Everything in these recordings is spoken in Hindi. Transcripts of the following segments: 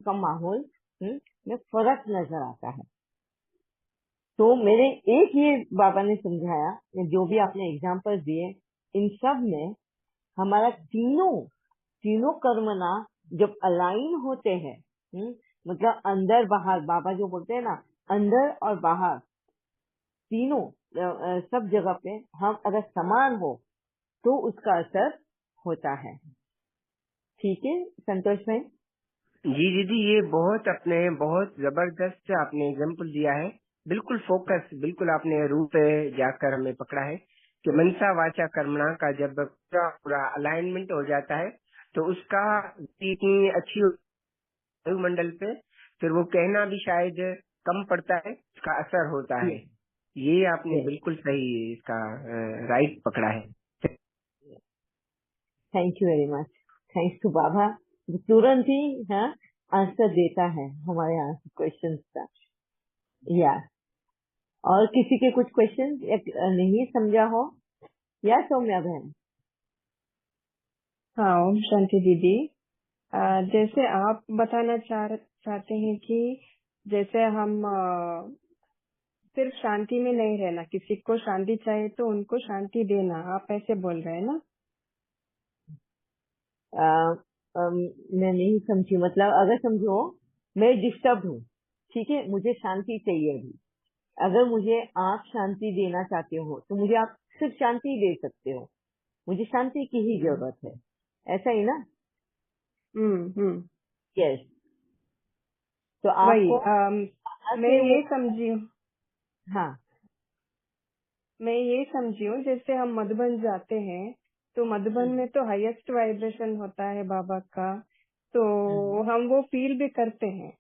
उनका माहौल में फर्क नजर आता है। तो मेरे एक ये बाबा ने समझाया, जो भी आपने एग्जाम्पल दिए, इन सब में हमारा तीनों कर्मना जब अलाइन होते हैं, मतलब अंदर बाहर, बाबा जो बोलते हैं ना, अंदर और बाहर तीनों सब जगह पे हम अगर समान हो तो उसका असर होता है। ठीक है संतोष भाई? जी दीदी, ये बहुत जबरदस्त आपने एग्जाम्पल दिया है। बिल्कुल फोकस, बिल्कुल आपने रूप पे जाकर हमें पकड़ा है कि मनसा वाचा कर्मणा का जब पूरा अलाइनमेंट हो जाता है तो उसका इतनी अच्छी वायुमंडल पे फिर वो कहना भी शायद कम पड़ता है, उसका असर होता है। ये आपने बिल्कुल सही इसका राइट पकड़ा है। Thank you very much. Thanks to बाबा, जो तुरंत ही आंसर देता है हमारे आंसर क्वेश्चंस का। या और किसी के कुछ क्वेश्चन नहीं समझा हो? या सौम्या बहन? हाँ, ओम शांति दीदी। जैसे आप बताना चाहते हैं कि जैसे हम सिर्फ शांति में नहीं रहना, किसी को शांति चाहिए तो उनको शांति देना, आप ऐसे बोल रहे हैं ना? मैं नहीं समझी। मतलब अगर समझो मैं डिस्टर्ब हूँ, ठीक है, मुझे शांति चाहिए अभी। अगर मुझे आप शांति देना चाहते हो तो मुझे आप सिर्फ शांति दे सकते हो, मुझे शांति की ही जरूरत है, ऐसा ही ना? यस। तो वही मैं ये वो समझी हूँ। हाँ, मैं ये समझी हूँ, जैसे हम मधुबन जाते हैं तो मधुबन में तो हाईएस्ट वाइब्रेशन होता है बाबा का, तो हम वो फील भी करते हैं,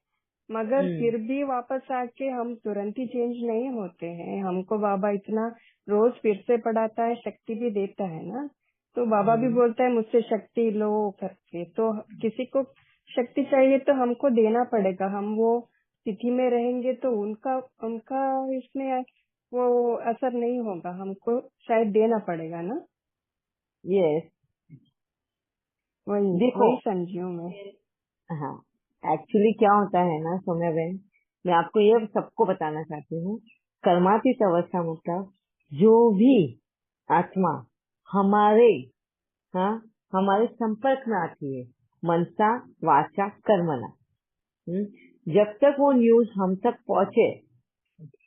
मगर फिर भी वापस आके हम तुरंत ही चेंज नहीं होते हैं। हमको बाबा इतना रोज फिर से पढ़ाता है, शक्ति भी देता है ना, तो बाबा भी बोलता है मुझसे शक्ति लो करके। तो किसी को शक्ति चाहिए तो हमको देना पड़ेगा। हम वो स्थिति में रहेंगे तो उनका इसमें वो असर नहीं होगा, हमको शायद देना पड़ेगा ना। यस। वही समझी हूँ मैं। हाँ, एक्चुअली क्या होता है ना सौम्या बहन, मैं आपको ये सबको बताना चाहती हूँ, कर्मातीत अवस्था मतलब जो भी आत्मा हमारे हमारे संपर्क में आती है, मनसा वाचा कर्मणा, जब तक वो न्यूज हम तक पहुंचे,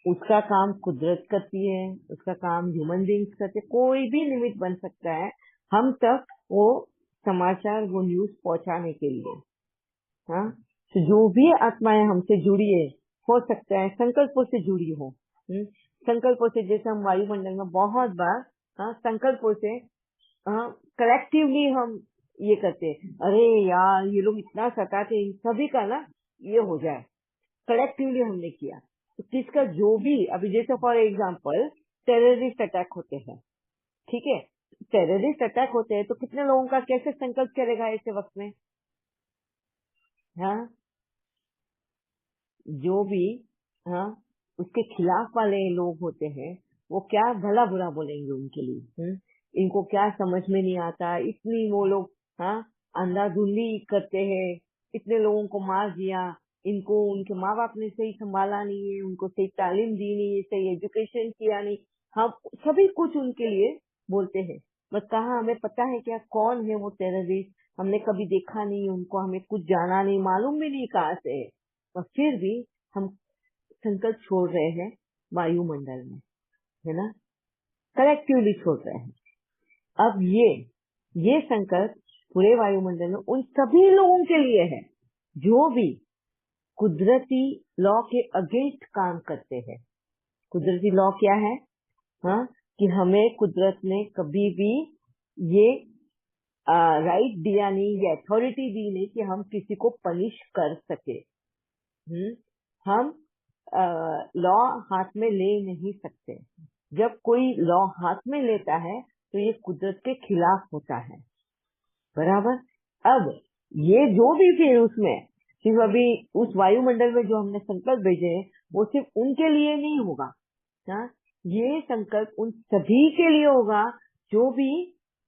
उसका काम कुदरत करती है, उसका काम ह्यूमन बींग्स करते हैं, कोई भी निमित्त बन सकता है हम तक वो समाचार, वो न्यूज पहुंचाने के लिए। तो जो भी आत्माएं हमसे जुड़ी है, हो सकता है संकल्पों से जुड़ी हो, संकल्पों से, जैसे हम वायुमंडल में बहुत बार संकल्पों से कलेक्टिवली हम ये करते हैं, अरे यार ये लोग इतना सताते हैं, सभी का ना ये हो जाए, कलेक्टिवली हमने किया। तो किसका जो भी, अभी जैसे फॉर एग्जांपल टेररिस्ट अटैक होते हैं, ठीक है, टेररिस्ट अटैक होते हैं तो कितने लोगों का कैसे संकल्प चलेगा ऐसे वक्त में? जो भी उसके खिलाफ वाले लोग होते हैं वो क्या भला बुरा बोलेंगे उनके लिए, इनको क्या समझ में नहीं आता, इतनी वो लोग अंधाधुंधी करते हैं, इतने लोगों को मार दिया, इनको उनके माँ बाप ने सही संभाला नहीं है, उनको सही तालीम दी नहीं है, सही एजुकेशन किया नहीं, हम सभी कुछ उनके लिए बोलते हैं। बस कहाँ हमें पता है क्या कौन है वो टेररिस्ट? हमने कभी देखा नहीं उनको, हमें कुछ जाना नहीं, मालूम भी नहीं कहाँ से है, और फिर भी हम संकल्प छोड़ रहे हैं वायुमंडल में, है ना, कलेक्टिवली छोड़ रहे हैं। अब ये संकल्प पूरे वायुमंडल में उन सभी लोगों के लिए है जो भी कुदरती लॉ के अगेंस्ट काम करते हैं। कुदरती लॉ क्या है? कि हमें कुदरत ने कभी भी ये राइट दिया नहीं, ये अथॉरिटी दी नहीं कि हम किसी को पनिश कर सके। हम लॉ हाथ में ले नहीं सकते। जब कोई लॉ हाथ में लेता है तो ये कुदरत के खिलाफ होता है, बराबर। अब ये जो भी फिर उसमें सिर्फ अभी उस वायुमंडल में जो हमने संकल्प भेजे हैं वो सिर्फ उनके लिए नहीं होगा, ये संकल्प उन सभी के लिए होगा जो भी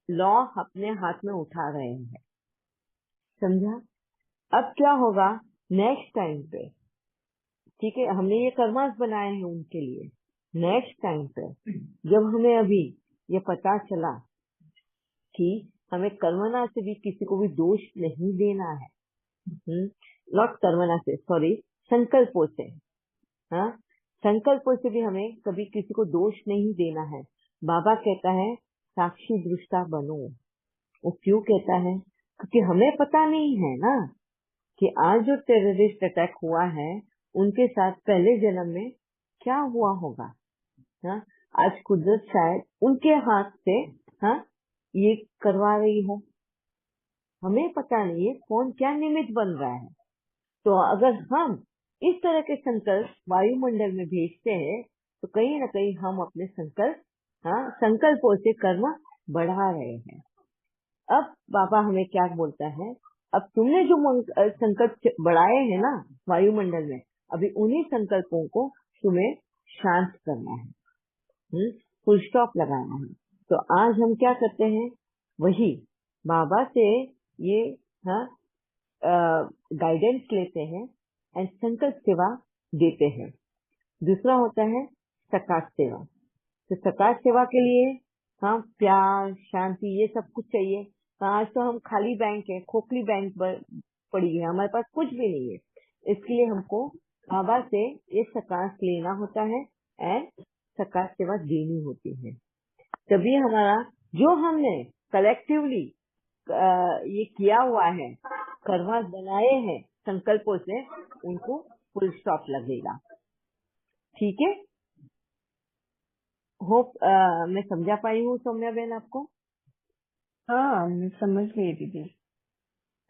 लॉ अपने हाथ में उठा रहे हैं, समझा? अब क्या होगा, नेक्स्ट टाइम पे, ठीक है, हमने ये कर्मास बनाए हैं उनके लिए, नेक्स्ट टाइम पे जब हमें अभी ये पता चला कि हमें कर्मना से भी किसी को भी दोष नहीं देना है, नॉट कर्मना से, सॉरी, संकल्पों से, हाँ, संकल्पों से भी हमें कभी किसी को दोष नहीं देना है। बाबा कहता है साक्षी दृष्टा बनो। वो क्यों कहता है? क्योंकि हमें पता नहीं है ना कि आज जो टेररिस्ट अटैक हुआ है उनके साथ पहले जन्म में क्या हुआ होगा। हाँ, आज कुदरत शायद उनके हाथ से, हाँ, ये करवा रही हो, हमें पता नहीं है कौन क्या निमित्त बन रहा है। तो अगर हम इस तरह के संकल्प वायुमंडल में भेजते हैं तो कहीं ना कहीं हम अपने संकल्प, हाँ, संकल्पों से कर्म बढ़ा रहे हैं। अब बाबा हमें क्या बोलता है, अब तुमने जो संकल्प बढ़ाए हैं ना वायुमंडल में, अभी उन्हीं संकल्पों को तुम्हें शांत करना है, फुल स्टॉप लगाना है। तो आज हम क्या करते हैं, वही बाबा से ये, हाँ, गाइडेंस लेते हैं एंड संकल्प सेवा देते हैं। दूसरा होता है सकाश सेवा। तो सकाश सेवा के लिए, हाँ, प्यार, शांति, ये सब कुछ चाहिए। आज तो हम खाली बैंक है, खोखली बैंक पड़ी है, हमारे पास कुछ भी नहीं है। इसके लिए हमको बाबा से ये सकाश लेना होता है एंड सकाश सेवा देनी होती है। तभी हमारा जो हमने कलेक्टिवली ये किया हुआ है, कर्मास बनाए हैं संकल्पों से, उनको फुल स्टॉप लगेगा। ठीक है, होप मैं समझा पाई हूँ सौम्या बहन आपको? हाँ, मैं समझ गई दीदी।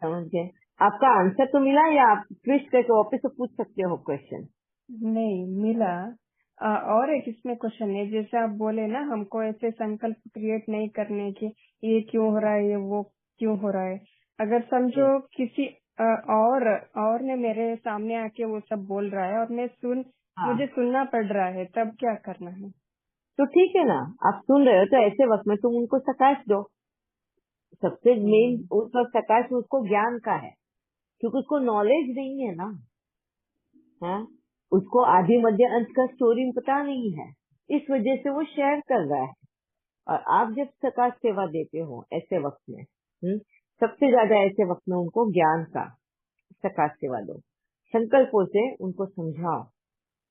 समझ गए? आपका आंसर तो मिला या आप ट्विस्ट करके वापस से पूछ सकते हो क्वेश्चन? नहीं मिला। और एक इसमें क्वेश्चन है, जैसे आप बोले ना हमको ऐसे संकल्प क्रिएट नहीं करने की, ये क्यों हो रहा है, ये वो क्यों हो रहा है। अगर समझो किसी और ने मेरे सामने आके वो सब बोल रहा है और हाँ, मुझे सुनना पड़ रहा है, तब क्या करना है? तो ठीक है ना, आप सुन रहे हो तो ऐसे वक्त में तुम उनको सकाश दो। सबसे मेन उस वक्त सकाश उसको ज्ञान का है, क्योंकि उसको नॉलेज नहीं है ना, है, उसको आदि मध्य अंत का स्टोरी पता नहीं है, इस वजह से वो शेयर कर रहा है। और आप जब सकाश सेवा देते हो ऐसे वक्त में, सबसे ज्यादा ऐसे वक्त में उनको ज्ञान का सकाश सेवा दो, संकल्पों से उनको समझाओ।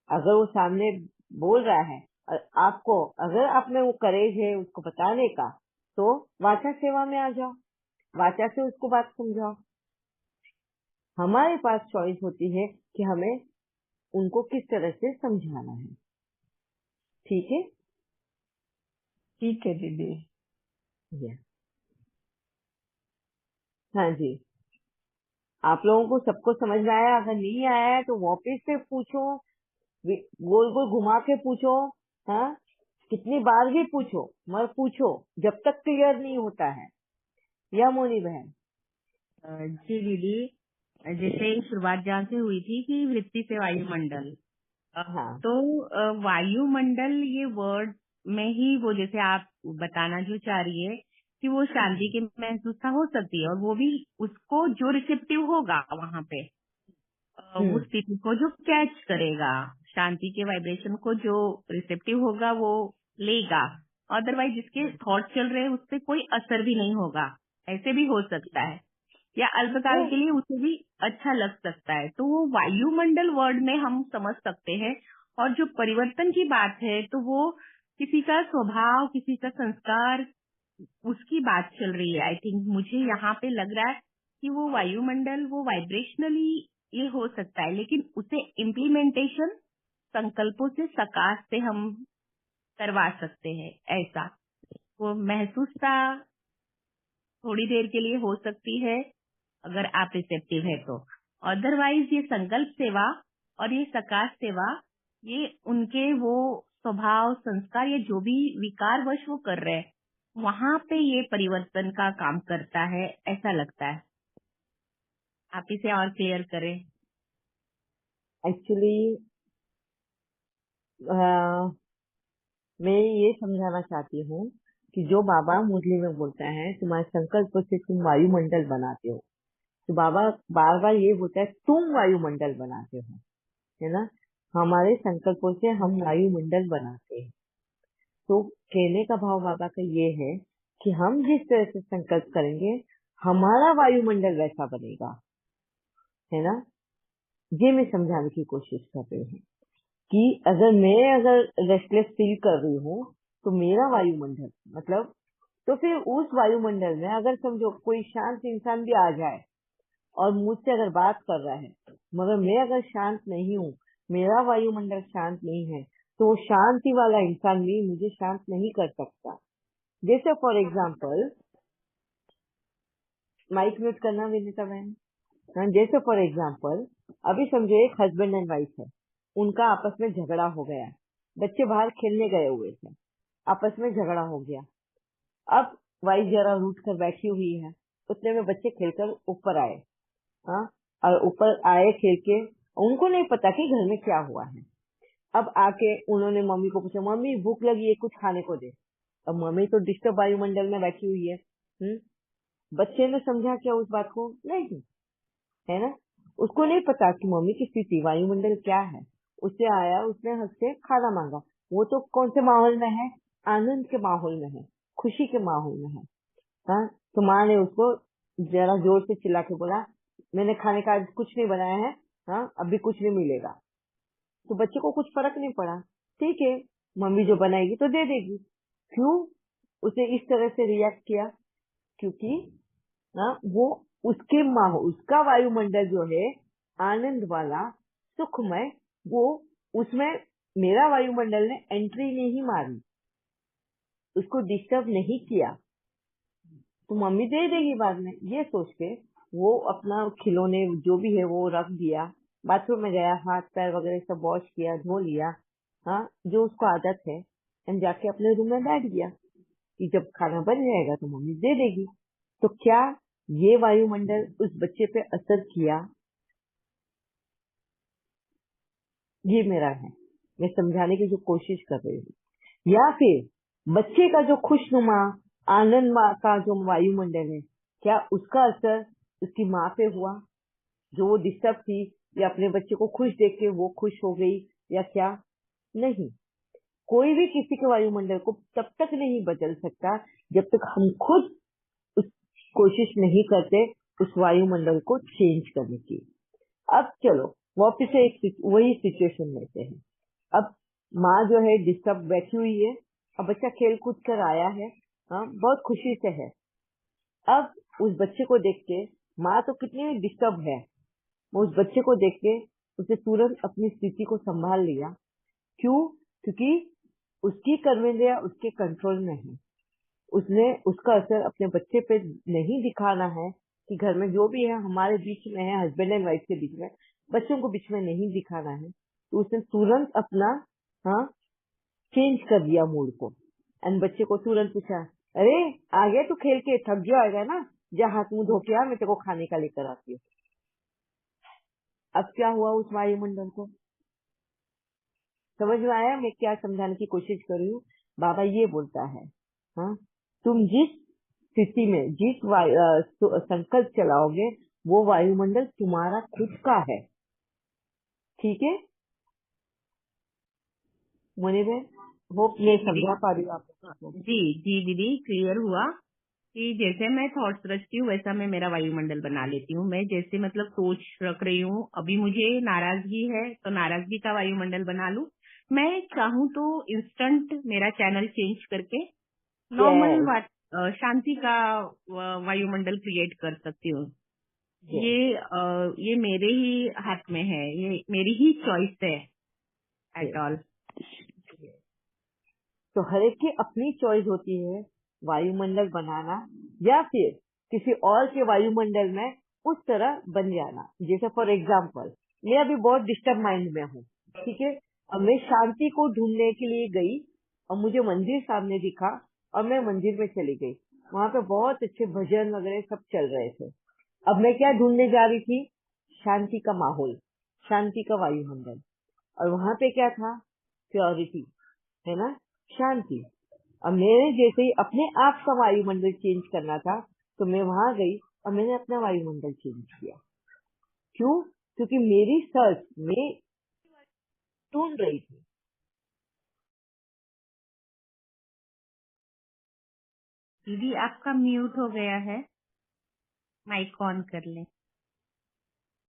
अगर वो सामने बोल रहा है और आपको, अगर आप में वो करेज है उसको बताने का, तो वाचा सेवा में आ जाओ, वाचा से उसको बात समझाओ। हमारे पास चॉइस होती है कि हमें उनको किस तरह से समझाना है। ठीक है? ठीक है दीदी। या हाँ जी, आप लोगों को सबको समझ में आया? अगर नहीं आया है तो वापिस से पूछो, गोल गोल घुमा के पूछो, हाँ, कितनी बार भी पूछो, मगर पूछो जब तक क्लियर नहीं होता है। या मोनी बहन? जी दीदी, जैसे शुरुआत जहाँ से हुई थी कि वृत्ति से वायुमंडल, हाँ, तो वायुमंडल ये वर्ड में ही वो, जैसे आप बताना जो चाह रही है कि वो शांति की महसूसता हो सकती है, और वो भी उसको जो रिसेप्टिव होगा वहाँ पे, उस स्थिति को जो कैच करेगा, शांति के वाइब्रेशन को जो रिसेप्टिव होगा वो लेगा। अदरवाइज जिसके थॉट चल रहे हैं उस पर कोई असर भी नहीं होगा, ऐसे भी हो सकता है, या अल्पकाल के लिए उसे भी अच्छा लग सकता है। तो वो वायुमंडल वर्ड में हम समझ सकते हैं। और जो परिवर्तन की बात है तो वो किसी का स्वभाव, किसी का संस्कार, उसकी बात चल रही है। आई थिंक मुझे यहाँ पे लग रहा है कि वो वायुमंडल वो वाइब्रेशनली ये हो सकता है, लेकिन उसे इम्प्लीमेंटेशन संकल्पों से, सकाश से हम करवा सकते हैं। ऐसा वो महसूसता थोड़ी देर के लिए हो सकती है अगर आप रिसेप्टिव है तो। अदरवाइज ये संकल्प सेवा और ये सकाश सेवा, ये उनके वो स्वभाव, संस्कार या जो भी विकार वश वो कर रहे हैं, वहां पे ये परिवर्तन का काम करता है, ऐसा लगता है। आप इसे और क्लियर करें। एक्चुअली मैं ये समझाना चाहती हूँ कि जो बाबा मुरली में बोलता है तुम्हारे संकल्प से तुम वायुमंडल बनाते हो, तो बाबा बार बार ये बोलता है तुम वायुमंडल बनाते हो, है ना। हमारे संकल्पों से हम वायुमंडल बनाते हैं। तो कहने का भाव बाबा का ये है कि हम जिस तरह से संकल्प करेंगे हमारा वायुमंडल वैसा बनेगा, है ना। ये मैं समझाने की कोशिश कर रही हूँ कि अगर रेस्टलेस फील कर रही हूँ तो मेरा वायुमंडल मतलब, तो फिर उस वायुमंडल में अगर समझो कोई शांत इंसान भी आ जाए और मुझसे अगर बात कर रहा है मगर मैं अगर शांत नहीं हूँ, मेरा वायुमंडल शांत नहीं है, तो वो शांति वाला इंसान भी मुझे शांत नहीं कर सकता। जैसे फॉर एग्जाम्पल, माइक म्यूट करना विनीता बहन। हाँ, जैसे फॉर एग्जाम्पल अभी समझो एक हस्बैंड एंड वाइफ है, उनका आपस में झगड़ा हो गया, बच्चे बाहर खेलने गए हुए थे, आपस में झगड़ा हो गया। अब वाइफ जरा रूठ कर बैठी हुई है, उतने में बच्चे खेलकर ऊपर आए। हाँ, और ऊपर आए खेल के, उनको नहीं पता कि घर में क्या हुआ है। अब आके उन्होंने मम्मी को पूछा, मम्मी भूख लगी है, कुछ खाने को दे। अब मम्मी तो डिस्टर्ब वायुमंडल में बैठी हुई है। बच्चे ने समझा क्या उस बात को? नहीं, है ना। उसको नहीं पता कि मम्मी की स्थिति वायुमंडल क्या है। उससे आया, उसने हंस के खाना मांगा। वो तो कौन से माहौल में है? आनंद के माहौल में है, खुशी के माहौल में है। हाँ, तो माँ ने उसको जरा जोर से चिल्ला के बोला, मैंने खाने का आज कुछ नहीं बनाया है, हाँ अभी कुछ नहीं मिलेगा। तो बच्चे को कुछ फर्क नहीं पड़ा, ठीक है मम्मी जो बनाएगी तो दे देगी। क्यों उसे इस तरह से रिएक्ट किया? क्योंकि वो उसके माहौल, उसका वायुमंडल जो है आनंद वाला, सुखमय, वो उसमें मेरा वायुमंडल ने एंट्री नहीं मारी, उसको डिस्टर्ब नहीं किया, तो मम्मी दे देगी बाद में, ये सोच के वो अपना खिलौने जो भी है वो रख दिया, बाथरूम में गया, हाथ पैर वगैरह सब वॉश किया, धो लिया, हाँ जो उसको आदत है, एंड जाके अपने रूम में बैठ गया कि जब खाना बन जाएगा तो मम्मी दे देगी। तो क्या ये वायुमंडल उस बच्चे पे असर किया? ये मेरा है, मैं समझाने की जो कोशिश कर रही हूँ। या फिर बच्चे का जो खुशनुमा आनंद का जो वायुमंडल है, क्या उसका असर उसकी माँ पे हुआ, जो वो डिस्टर्ब थी, या अपने बच्चे को खुश देख के वो खुश हो गई, या क्या? नहीं, कोई भी किसी के वायुमंडल को तब तक नहीं बदल सकता जब तक हम खुद उस कोशिश नहीं करते उस वायुमंडल को चेंज करने की। अब चलो वापिस से वही सिचुएशन लेते हैं। अब माँ जो है डिस्टर्ब बैठी हुई है, अब बच्चा खेल कूद कर आया है, हाँ बहुत खुशी से है। अब उस बच्चे को देख के माँ तो कितनी डिस्टर्ब है, वो उस बच्चे को देख के उसे तुरंत अपनी स्थिति को संभाल लिया। क्यों? क्योंकि उसकी कर्मेंद्रिया उसके कंट्रोल में है, उसने उसका असर अपने बच्चे पे नहीं दिखाना है कि घर में जो भी है हमारे बीच में है, हस्बैंड एंड वाइफ के बीच में, बच्चों को बीच में नहीं दिखाना है। तो उसने तुरंत अपना हाँ चेंज कर दिया मूड को, एंड बच्चे को तुरंत पूछा, अरे आगे तो खेल के थक जाएगा ना, जा हाथ मुंह धो के आ, मैं तेरे को खाने का लेकर आती हूँ। अब क्या हुआ उस वायुमंडल को? समझ में आया मैं क्या समझाने की कोशिश कर रही हूँ? बाबा ये बोलता है, हाँ तुम जिस स्थिति में जिस संकल्प चलाओगे वो वायुमंडल तुम्हारा खुद का है, ठीक है मोनी बहन? होप जी मैं दीदी। समझा पा रही हूँ आपको। जी जी दीदी, क्लियर हुआ कि जैसे मैं थॉट्स रखती हूँ वैसा मैं मेरा वायुमंडल बना लेती हूँ। मैं जैसे मतलब सोच रख रही हूँ, अभी मुझे नाराजगी है तो नाराजगी का वायुमंडल बना लूं, मैं चाहूँ तो इंस्टेंट मेरा चैनल चेंज करके यस नॉर्मल शांति का वायुमंडल क्रिएट कर सकती हूँ। ये मेरे ही हाथ में है, ये मेरी ही चॉइस है एट ऑल। तो हर एक की अपनी चॉइस होती है वायुमंडल बनाना या फिर किसी और के वायुमंडल में उस तरह बन जाना। जैसे फॉर एग्जाम्पल मैं अभी बहुत डिस्टर्ब माइंड में हूँ, ठीक है, अब मैं शांति को ढूंढने के लिए गई और मुझे मंदिर सामने दिखा और मैं मंदिर में चली गई, वहां पे बहुत अच्छे भजन वगैरह सब चल रहे थे। अब मैं क्या ढूंढने जा रही थी? शांति का माहौल, शांति का वायुमंडल। और वहां पे क्या था? प्योरिटी, है ना, शांति। अब मेरे जैसे ही अपने आप का वायुमंडल चेंज करना था तो मैं वहां गई और मैंने अपना वायुमंडल चेंज किया। क्यों? क्योंकि मेरी सर्च में ढूंढ रही थी। दीदी आपका म्यूट हो गया है, माइक ऑन कर लें।